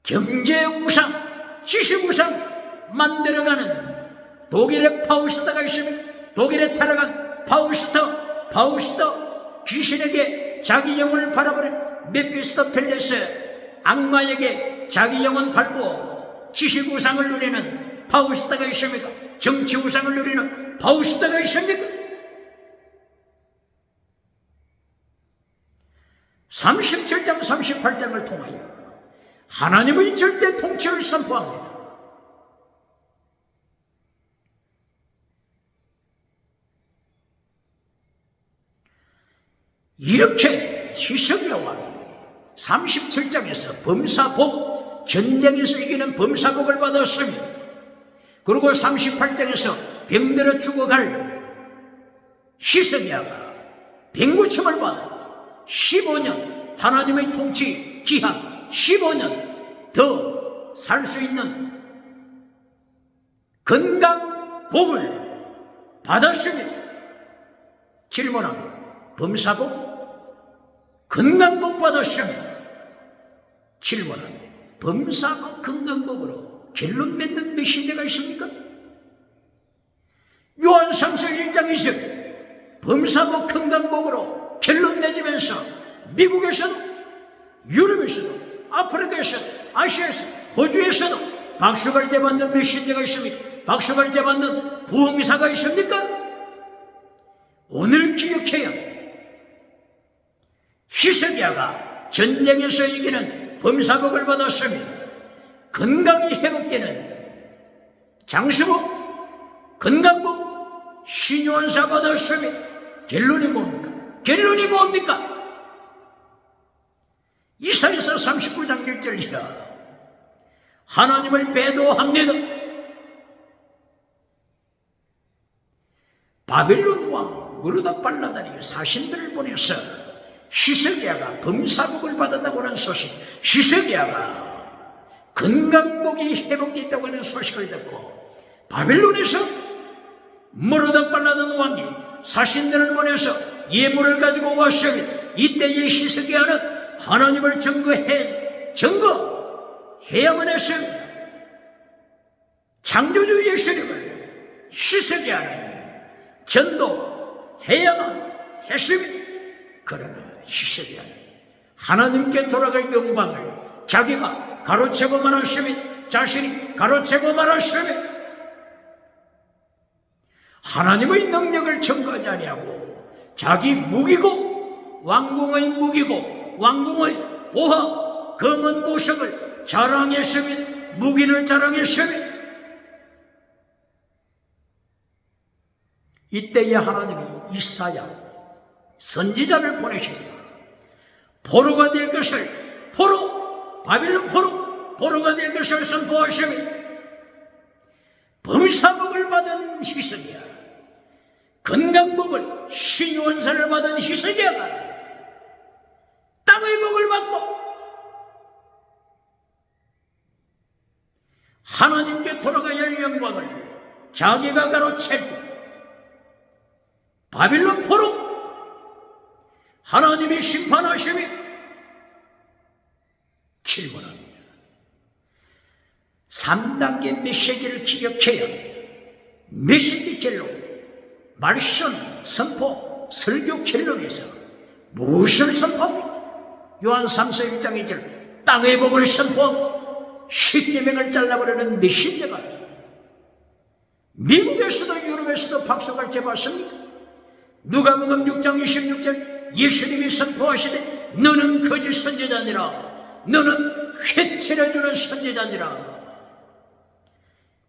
경제 우상, 지식 우상 만들어가는 독일의 파우스트가 있습니다. 독일에 타락한 파우스트 귀신에게 자기 영혼을 팔아버린 메피스토펠레스 악마에게 자기 영혼 팔고 지식 우상을 누리는 파우스트가 있습니까? 정치 우상을 누리는 파우스트가 있습니까? 37장 38장을 통하여 하나님의 절대 통치를 선포합니다. 이렇게 히스기야 왕이 37장에서 범사복, 전쟁에서 이기는 범사복을 받았습니다. 그리고 38장에서 병들어 죽어갈 히스기야가 병고침을 받아 15년 하나님의 통치 기한 15년 더 살 수 있는 건강복을 받았습니다. 질문합니다. 범사복? 건강복 받았습니다. 질문합니다. 범사복 건강복으로 결론 맺는 메시지가 있습니까? 요한삼서 1장 20 범사복 건강복으로 결론 맺으면서 미국에서도 유럽에서도 아프리카에서도 아시아에서 호주에서도 박수갈채 받는 메시지가 있습니까? 박수갈채 받는 부흥사가 있습니까? 오늘 기억해야 합니다. 히스기야가 전쟁에서 이기는 범사복을 받았습니다. 건강이 회복되는 장수복, 건강복, 신유한사 받았습니다. 결론이 뭡니까? 결론이 뭡니까? 이사야서 39장 1절이라 하나님을 배도합니다. 바벨론 왕 무르닥발라다니 사신들을 보내서 히스기야가 범사복을 받았다고 하는 소식, 히스기야가 건강복이 회복됐다고 하는 소식을 듣고 바벨론에서 무르닥발라다는 왕이 사신들을 보내서 예물을 가지고 왔으니 이때의 히스기야는 하나님을 증거해야만 했습니다. 창조주 예수님을 히스기야는 전도해야만 했습니다. 그러나 히스기야는 하나님께 돌아갈 영광을 자기가 가로채고 말았습니다. 자신이 가로채고 말았습니다. 하나님의 능력을 증거하지 아니하고 자기 무기고 왕궁의 무기고 왕궁의 보화 검은 보석을 자랑했습니다. 무기를 자랑했습니다. 이때에 하나님이 이사야 선지자를 보내셔서 포로가 될 것을 바빌론 포로가 될 것을 선포하시며 범사복을 받은 히스기야, 건강복을 신유원사를 받은 히스기야가 땅의 복을 받고 하나님께 돌아가야 할 영광을 자기가 가로챘고 바빌론 포로 하나님이 심판하시며 질문합니다. 3단계 메시지를 기억해야 합니다. 메시지 결론, 말씀, 선포, 설교 결론에서 무엇을 선포합니까? 요한 3서 1장 2절 땅의 복을 선포하고 십계명을 잘라버리는 메신저가 미국에서도 유럽에서도 박수갈 때 봤습니까? 누가복음 6장 26절 예수님이 선포하시되 너는 거짓 선지자니라, 너는 회칠해주는 선지자니라.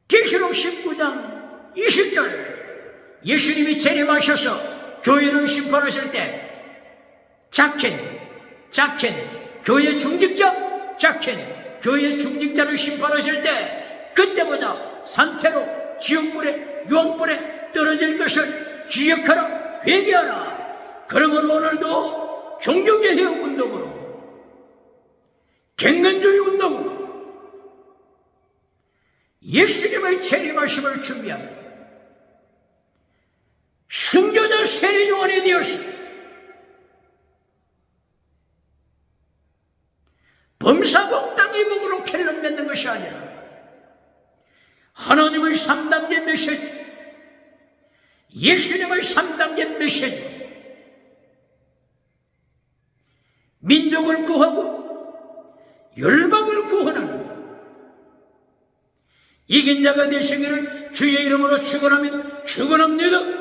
계시록 19장 20절 예수님이 재림하셔서 교회를 심판하실 때 자켄 교회 중직자, 교회 중직자를 심판하실 때 그때보다 산채로 지옥불에 유황불에 떨어질 것을 기억하라, 회개하라. 그러므로 오늘도 종교개혁 운동으로, 갱년주의 운동으로 예수님의 재림하심을 준비하고 순교자 세례요한이 되었습니다. 범사복 땅의 복으로 결론 맺는 것이 아니라 하나님의 3단계 메시지, 예수님의 3단계 메시지, 민족을 구하고 열방을 구원하는 이긴 자가 되시기를 주의 이름으로 축원하면 축원합니다.